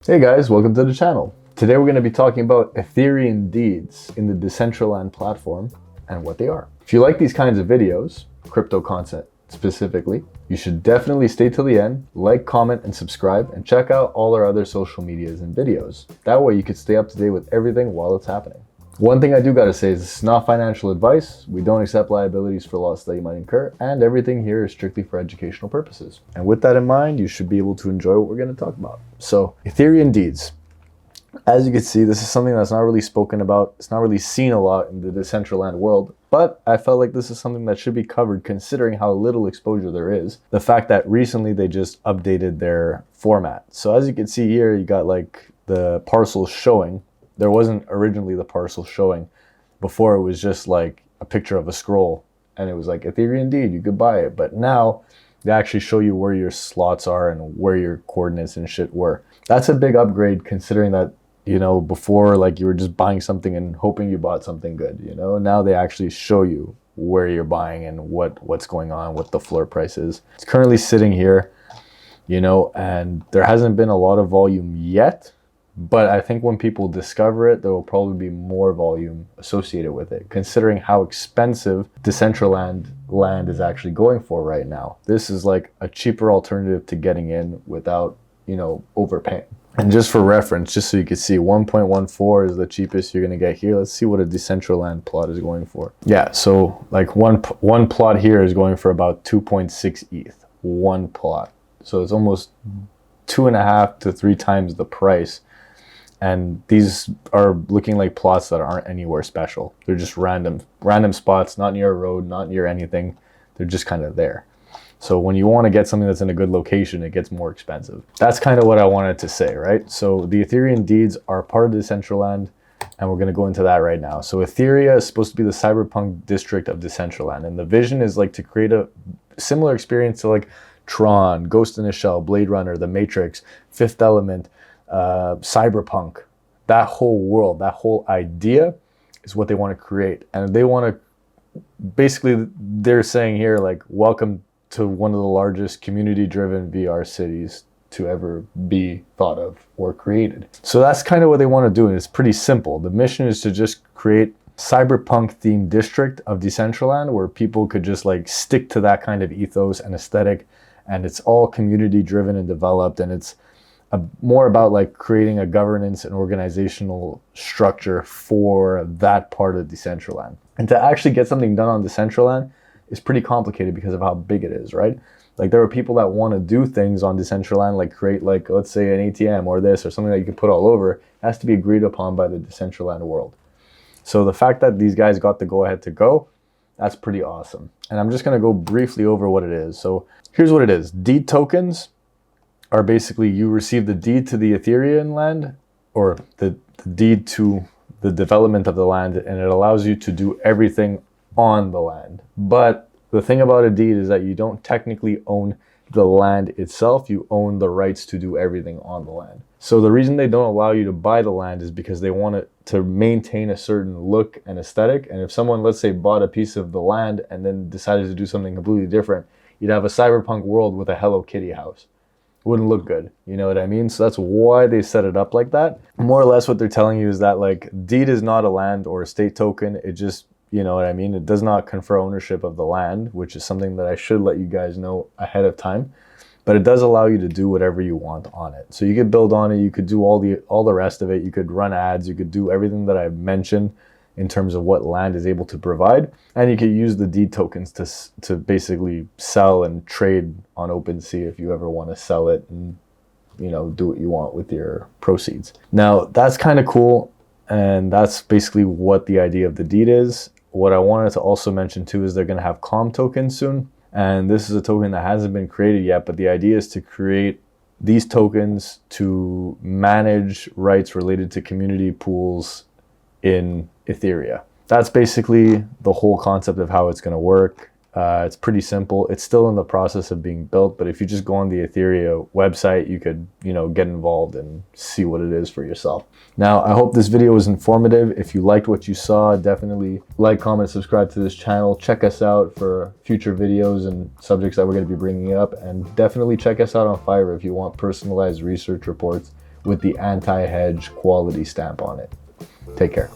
Hey guys, welcome to the channel. Today we're going to be talking about Aetherian Deeds in the Decentraland platform and what they are. If you like these kinds of videos, crypto content specifically, you should definitely stay till the end, like, comment, and subscribe, and check out all our other social medias and videos. That way you can stay up to date with everything while it's happening. One thing I do gotta say is it's not financial advice. We don't accept liabilities for loss that you might incur, and everything here is strictly for educational purposes. And with that in mind, you should be able to enjoy what we're gonna talk about. So, Aetherian Deeds. As you can see, this is something that's not really spoken about. It's not really seen a lot in the Decentraland world, but I felt like this is something that should be covered considering how little exposure there is. The fact that recently they just updated their format. So as you can see here, you got like the parcels showing. There wasn't originally the parcel showing. Before it was just like a picture of a scroll and it was like Aetherian Deed, you could buy it. But now they actually show you where your slots are and where your coordinates and shit were. That's a big upgrade considering that, you know, before like you were just buying something and hoping you bought something good, you know. Now they actually show you where you're buying and what's going on, what the floor price is. It's currently sitting here, you know, and there hasn't been a lot of volume yet. But I think when people discover it, there will probably be more volume associated with it, considering how expensive Decentraland land is actually going for right now. This is like a cheaper alternative to getting in without, you know, overpaying. And just for reference, just so you can see, 1.14 is the cheapest you're going to get here. Let's see what a Decentraland plot is going for. Yeah, so like one plot here is going for about 2.6 ETH, one plot. So it's almost 2.5 to 3 times the price. And these are looking like plots that aren't anywhere special. They're just random spots, not near a road, not near anything. They're just kind of there. So when you want to get something that's in a good location, it gets more expensive. That's kind of what I wanted to say, right? So the Aetherian Deeds are part of Decentraland, and we're going to go into that right now. So Etheria is supposed to be the Cyberpunk district of Decentraland, and the vision is like to create a similar experience to like Tron, Ghost in a Shell, Blade Runner, The Matrix, Fifth Element, Cyberpunk. That whole world, that whole idea is what they want to create. And they want to, basically they're saying here like, welcome to one of the largest community driven VR cities to ever be thought of or created. So that's kind of what they want to do, and it's pretty simple. The mission is to just create cyberpunk themed district of Decentraland where people could just like stick to that kind of ethos and aesthetic, and it's all community driven and developed, and it's more about like creating a governance and organizational structure for that part of Decentraland. And to actually get something done on Decentraland is pretty complicated because of how big it is, right? Like there are people that want to do things on Decentraland, like create like, let's say an ATM or this or something that you can put all over. It has to be agreed upon by the Decentraland world. So the fact that these guys got the go ahead to go, that's pretty awesome. And I'm just going to go briefly over what it is. So here's what it is. Deed tokens are basically you receive the deed to the Aetherian land, or the deed to the development of the land, and it allows you to do everything on the land. But the thing about a deed is that you don't technically own the land itself, you own the rights to do everything on the land. So the reason they don't allow you to buy the land is because they want it to maintain a certain look and aesthetic. And if someone, let's say, bought a piece of the land and then decided to do something completely different, you'd have a cyberpunk world with a Hello Kitty house. Wouldn't look good, you know what I mean? So that's why they set it up like that. More or less what they're telling you is that like deed is not a land or a state token. It just, you know what I mean? It does not confer ownership of the land, which is something that I should let you guys know ahead of time. But it does allow you to do whatever you want on it. So you could build on it, you could do all the rest of it, you could run ads, you could do everything that I've mentioned in terms of what land is able to provide. And you could use the deed tokens to basically sell and trade on OpenSea if you ever want to sell it and, you know, do what you want with your proceeds. Now, that's kind of cool. And that's basically what the idea of the deed is. What I wanted to also mention too is they're going to have COM tokens soon. And this is a token that hasn't been created yet, but the idea is to create these tokens to manage rights related to community pools in Etheria. That's basically the whole concept of how it's going to work. It's pretty simple. It's still in the process of being built, but if you just go on the Etheria website, you could, you know, get involved and see what it is for yourself. Now, I hope this video was informative. If you liked what you saw, definitely like, comment, subscribe to this channel. Check us out for future videos and subjects that we're going to be bringing up, and definitely check us out on Fiverr if you want personalized research reports with the anti-hedge quality stamp on it. Take care.